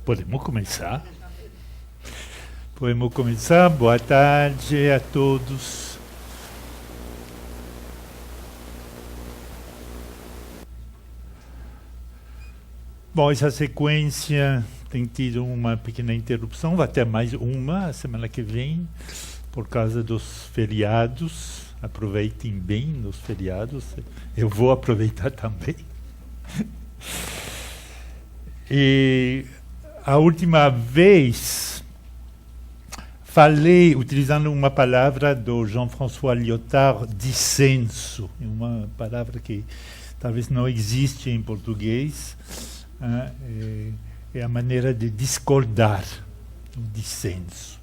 Podemos começar? Podemos começar. Boa tarde a todos. Bom, essa sequência tem tido uma pequena interrupção, vai ter mais uma a semana que vem, por causa dos feriados. Aproveitem bem os feriados, eu vou aproveitar também. E a última vez falei utilizando uma palavra do Jean-François Lyotard, dissenso, uma palavra que talvez não existe em português, é a maneira de discordar, o dissenso.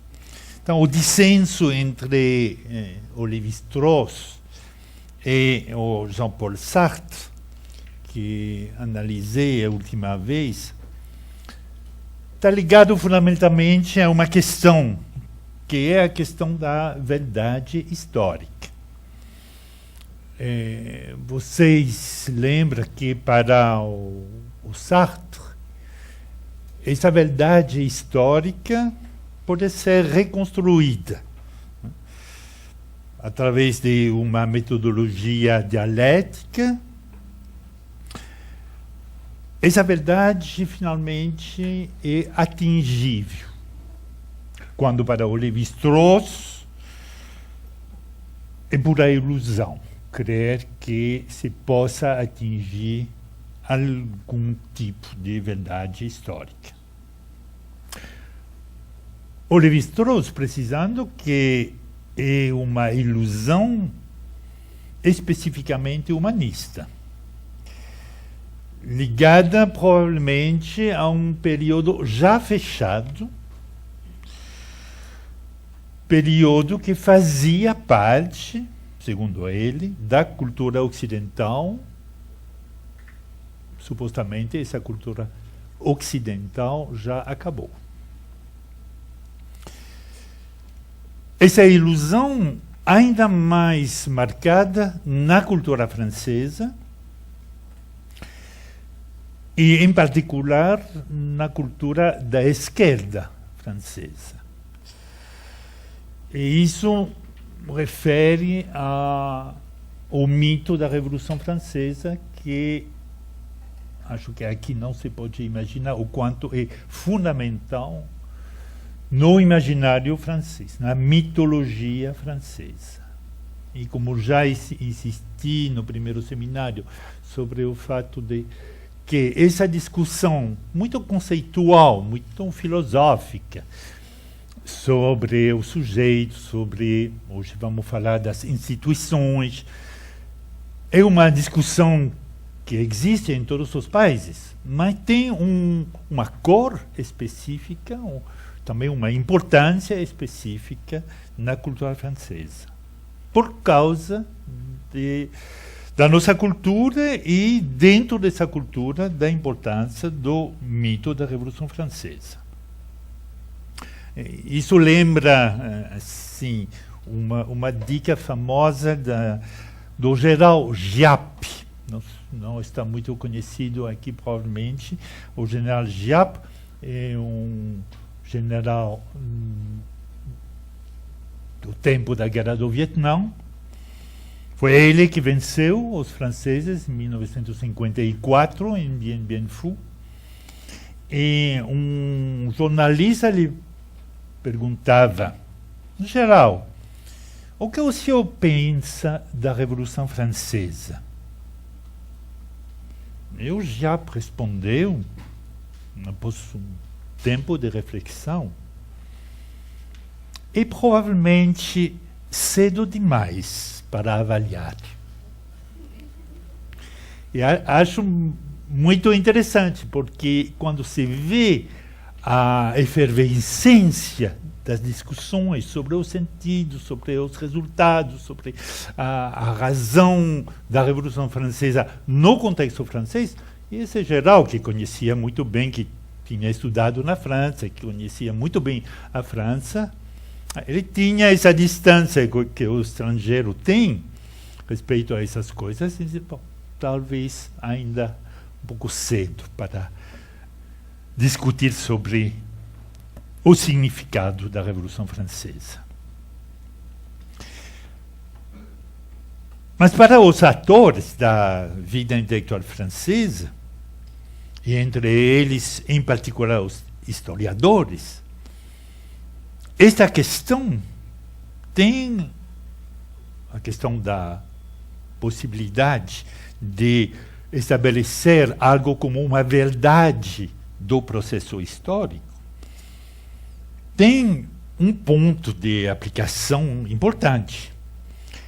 Então, o dissenso entre o Lévi-Strauss e o Jean-Paul Sartre, que analisei a última vez, está ligado fundamentalmente a uma questão, que é a questão da verdade histórica. Vocês lembram que para o Sartre, essa verdade histórica pode ser reconstruída através de uma metodologia dialética. Essa verdade, finalmente, é atingível. Quando para o Lévi-Strauss é pura ilusão crer que se possa atingir algum tipo de verdade histórica. O Lévi-Strauss, precisando que é uma ilusão especificamente humanista, ligada provavelmente a um período já fechado, período que fazia parte, segundo ele, da cultura ocidental. Supostamente essa cultura ocidental já acabou. Essa ilusão ainda mais marcada na cultura francesa, e em particular na cultura da esquerda francesa. E isso refere ao mito da Revolução Francesa, que acho que aqui não se pode imaginar o quanto é fundamental no imaginário francês, na mitologia francesa. E como já insisti no primeiro seminário sobre o fato de que essa discussão muito conceitual, muito filosófica, sobre o sujeito, sobre, hoje vamos falar das instituições, é uma discussão que existe em todos os países, mas tem uma cor específica, também uma importância específica na cultura francesa, por causa da nossa cultura e, dentro dessa cultura, da importância do mito da Revolução Francesa. Isso lembra, assim, uma dica famosa do general Giap. Não está muito conhecido aqui, provavelmente. O general Giap é um general do tempo da Guerra do Vietnã. Foi ele que venceu os franceses em 1954, em Dien Bien Phu. E um jornalista lhe perguntava: geral, o que o senhor pensa da Revolução Francesa? Eu já respondeu, após um tempo de reflexão, e provavelmente cedo demais para avaliar. E acho muito interessante, porque quando se vê a efervescência das discussões sobre o sentido, sobre os resultados, sobre a razão da Revolução Francesa no contexto francês, e esse geral que conhecia muito bem, que tinha estudado na França, que conhecia muito bem a França, ele tinha essa distância que o estrangeiro tem respeito a essas coisas, e disse, bom, talvez ainda um pouco cedo para discutir sobre o significado da Revolução Francesa. Mas para os atores da vida intelectual francesa, e entre eles, em particular, os historiadores, esta questão tem a questão da possibilidade de estabelecer algo como uma verdade do processo histórico, tem um ponto de aplicação importante,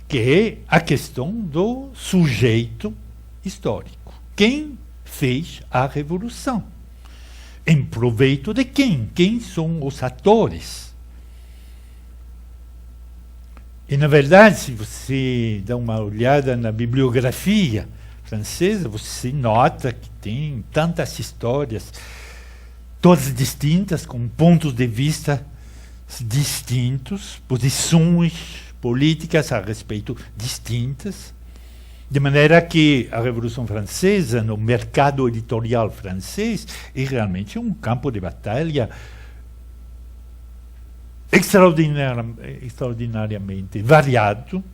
que é a questão do sujeito histórico. Quem fez a revolução? Em proveito de quem? Quem são os atores? E, na verdade, se você dá uma olhada na bibliografia francesa, você nota que tem tantas histórias, todas distintas, com pontos de vista distintos, posições políticas a respeito distintas, de maneira que a Revolução Francesa, no mercado editorial francês, é realmente um campo de batalha extraordinariamente variado,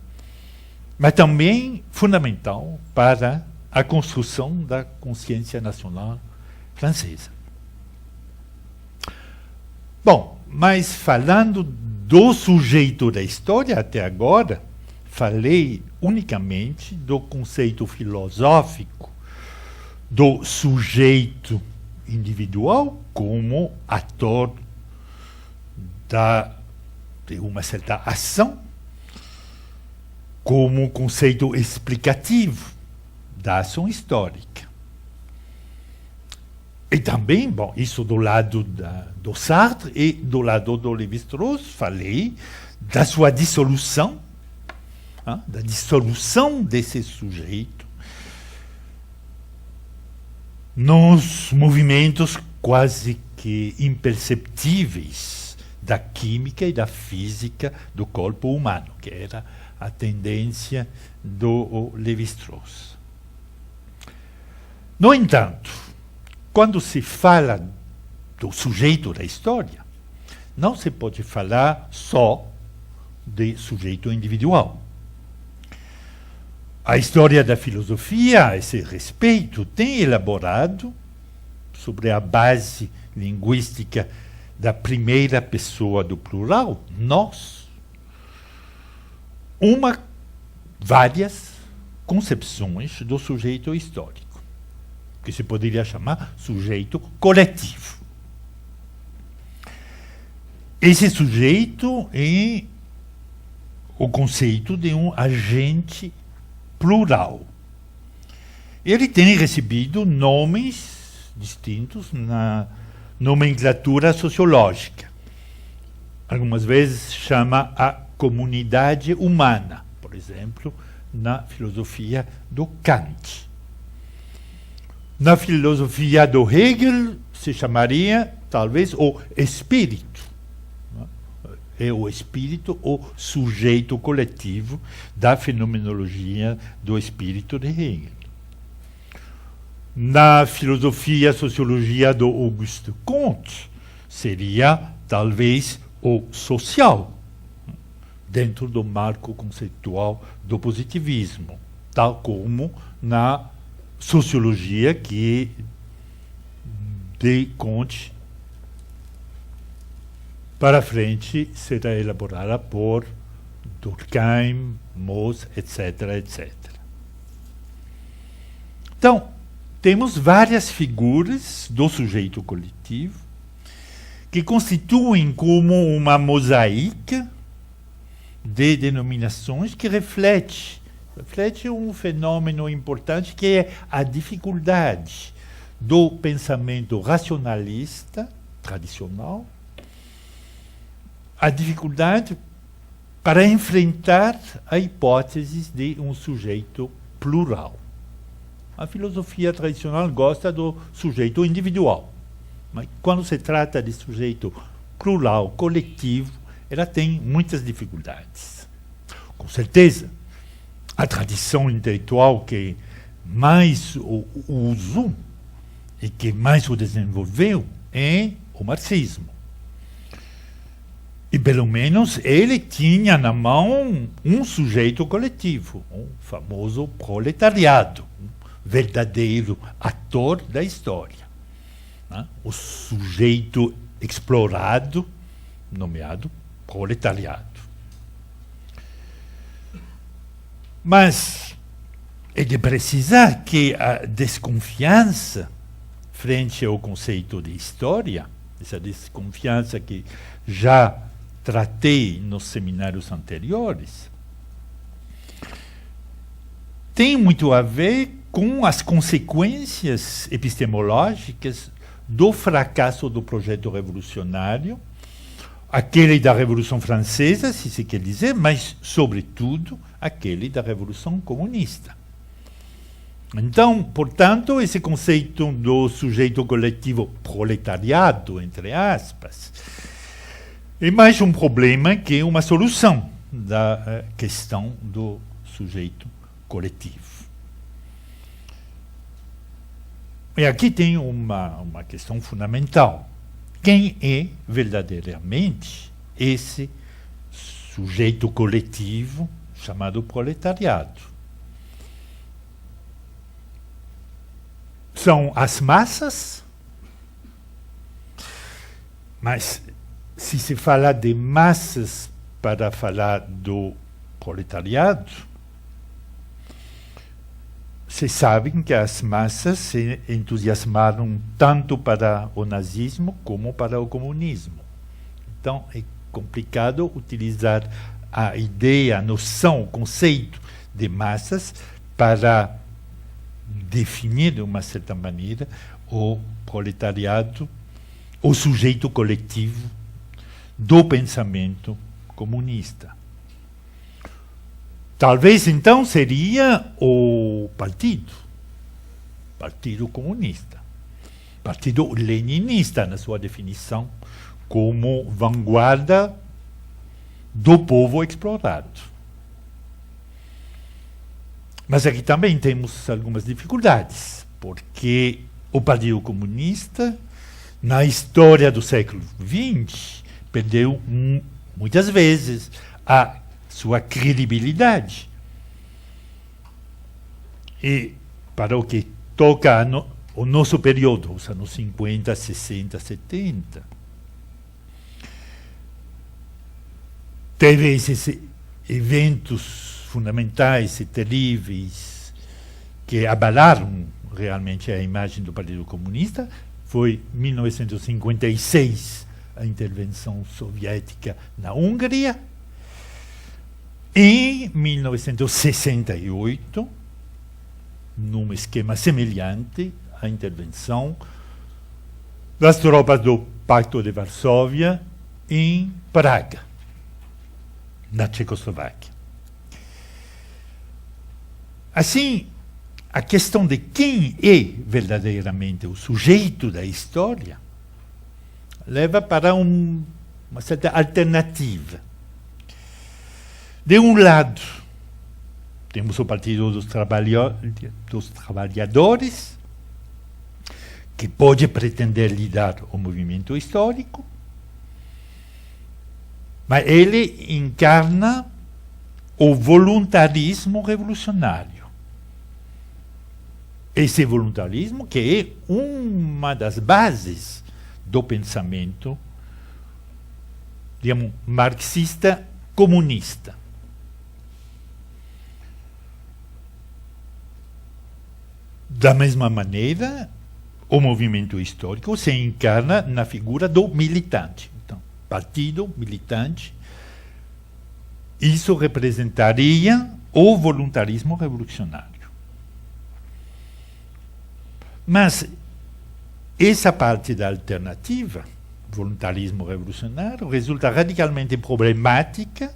mas também fundamental para a construção da consciência nacional francesa. Bom, mas falando do sujeito da história até agora, falei unicamente do conceito filosófico do sujeito individual como ator de uma certa ação, como conceito explicativo da ação histórica. E também, bom, isso do lado do Sartre e do lado do Lévi-Strauss, falei da sua dissolução, da dissolução desse sujeito nos movimentos quase que imperceptíveis da química e da física do corpo humano, que era a tendência do Lévi-Strauss. No entanto, quando se fala do sujeito da história, não se pode falar só de sujeito individual. A história da filosofia, a esse respeito, tem elaborado, sobre a base linguística da primeira pessoa do plural, nós, várias concepções do sujeito histórico, que se poderia chamar sujeito coletivo. Esse sujeito é o conceito de um agente plural. Ele tem recebido nomes distintos na nomenclatura sociológica. Algumas vezes chama a comunidade humana, por exemplo, na filosofia do Kant. Na filosofia do Hegel se chamaria talvez o espírito. É o espírito, o sujeito coletivo da fenomenologia do espírito de Hegel. Na filosofia, sociologia do Auguste Comte, seria talvez o social, dentro do marco conceitual do positivismo, tal como na sociologia que de Comte para frente será elaborada por Durkheim, Mauss, etc., etc. Então, temos várias figuras do sujeito coletivo que constituem como uma mosaica de denominações que reflete um fenômeno importante que é a dificuldade do pensamento racionalista tradicional, a dificuldade para enfrentar a hipótese de um sujeito plural. A filosofia tradicional gosta do sujeito individual, mas quando se trata de sujeito plural, coletivo, ela tem muitas dificuldades. Com certeza, a tradição intelectual que mais o usou e que mais o desenvolveu é o marxismo. E, pelo menos, ele tinha na mão um sujeito coletivo, o famoso proletariado, um verdadeiro ator da história, né? O sujeito explorado, nomeado proletariado. Mas é de precisar que a desconfiança frente ao conceito de história, essa desconfiança que já tratei nos seminários anteriores, tem muito a ver com as consequências epistemológicas do fracasso do projeto revolucionário, aquele da Revolução Francesa, se se quer dizer, mas, sobretudo, aquele da Revolução Comunista. Então, portanto, esse conceito do sujeito coletivo proletariado, entre aspas, é mais um problema que uma solução da questão do sujeito coletivo. E aqui tem uma questão fundamental. Quem é verdadeiramente esse sujeito coletivo chamado proletariado? São as massas, mas se se fala de massas para falar do proletariado, vocês sabem que as massas se entusiasmaram tanto para o nazismo como para o comunismo. Então é complicado utilizar a ideia, a noção, o conceito de massas para definir de uma certa maneira o proletariado, o sujeito coletivo do pensamento comunista. Talvez então seria o Partido Comunista, Partido Leninista na sua definição como vanguarda do povo explorado. Mas aqui também temos algumas dificuldades, porque o Partido Comunista, na história do século XX, perdeu muitas vezes a sua credibilidade. E para o que toca o nosso período, os anos 50, 60, 70, teve esses eventos fundamentais e terríveis que abalaram realmente a imagem do Partido Comunista. Foi 1956 a intervenção soviética na Hungria. Em 1968, num esquema semelhante, a intervenção das tropas do Pacto de Varsóvia em Praga, na Tchecoslováquia. Assim, a questão de quem é verdadeiramente o sujeito da história leva para uma certa alternativa. De um lado, temos o Partido dos Trabalhadores, que pode pretender lidar o movimento histórico, mas ele encarna o voluntarismo revolucionário. Esse voluntarismo que é uma das bases do pensamento, digamos, marxista-comunista. Da mesma maneira, o movimento histórico se encarna na figura do militante. Então, partido, militante, isso representaria o voluntarismo revolucionário. Mas essa parte da alternativa, voluntarismo revolucionário, resulta radicalmente problemática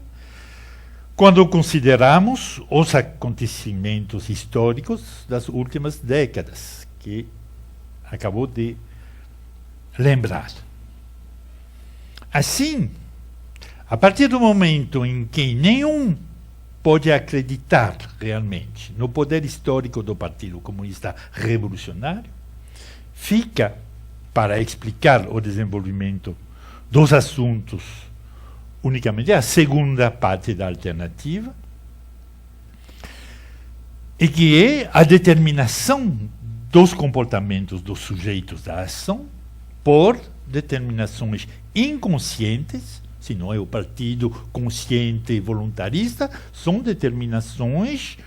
quando consideramos os acontecimentos históricos das últimas décadas, que acabou de lembrar. Assim, a partir do momento em que nenhum pode acreditar realmente no poder histórico do Partido Comunista Revolucionário, fica para explicar o desenvolvimento dos assuntos unicamente a segunda parte da alternativa, e que é a determinação dos comportamentos dos sujeitos da ação por determinações inconscientes, se não é o partido consciente e voluntarista, são determinações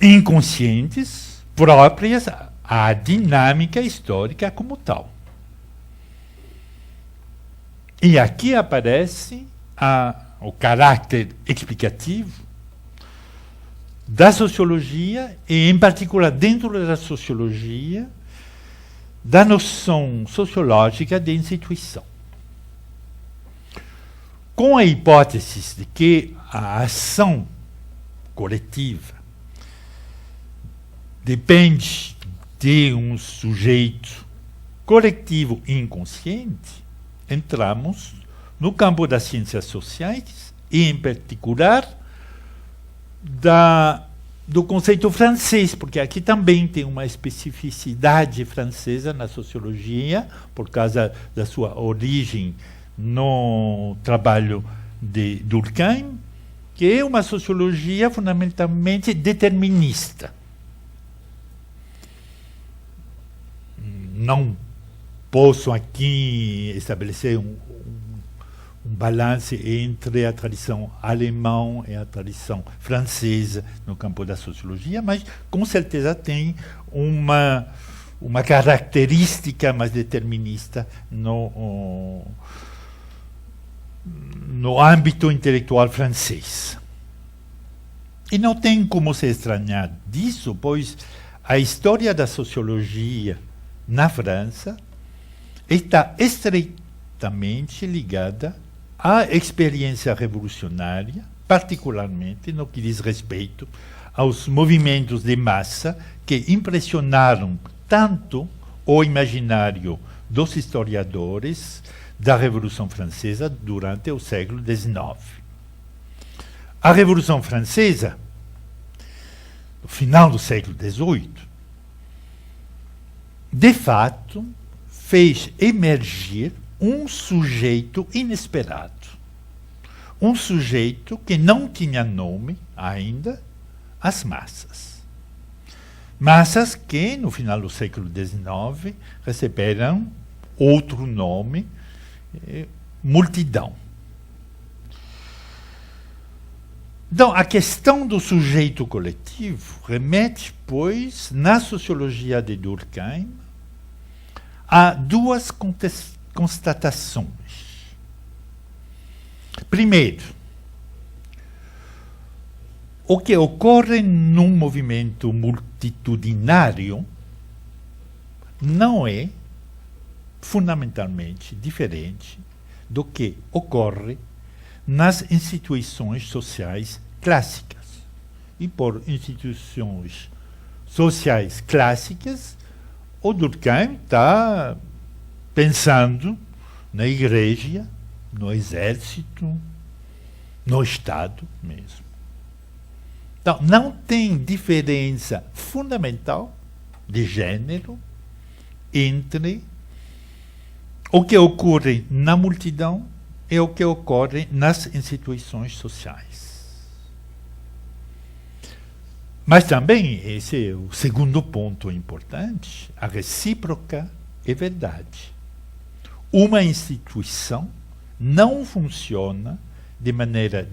inconscientes próprias à dinâmica histórica como tal. E aqui aparece o caráter explicativo da sociologia, e em particular dentro da sociologia, da noção sociológica de instituição. Com a hipótese de que a ação coletiva depende de um sujeito coletivo inconsciente, entramos no campo das ciências sociais e, em particular, do conceito francês, porque aqui também tem uma especificidade francesa na sociologia, por causa da sua origem no trabalho de Durkheim, que é uma sociologia fundamentalmente determinista. Não posso aqui estabelecer um balance entre a tradição alemã e a tradição francesa no campo da sociologia, mas com certeza tem uma característica mais determinista no âmbito intelectual francês. E não tem como se estranhar disso, pois a história da sociologia na França está estreitamente ligada à experiência revolucionária, particularmente no que diz respeito aos movimentos de massa que impressionaram tanto o imaginário dos historiadores da Revolução Francesa durante o século XIX. A Revolução Francesa, no final do século XVIII, de fato, fez emergir um sujeito inesperado. Um sujeito que não tinha nome ainda, as massas. Massas que, no final do século XIX, receberam outro nome, multidão. Então, a questão do sujeito coletivo remete, pois, na sociologia de Durkheim, a duas constatações. Primeiro, o que ocorre num movimento multitudinário não é fundamentalmente diferente do que ocorre nas instituições sociais clássicas. E por instituições sociais clássicas, o Durkheim está pensando na igreja, no exército, no Estado mesmo. Então, não tem diferença fundamental de gênero entre o que ocorre na multidão e o que ocorre nas instituições sociais. Mas também, esse é o segundo ponto importante, a recíproca é verdade. Uma instituição não funciona de maneira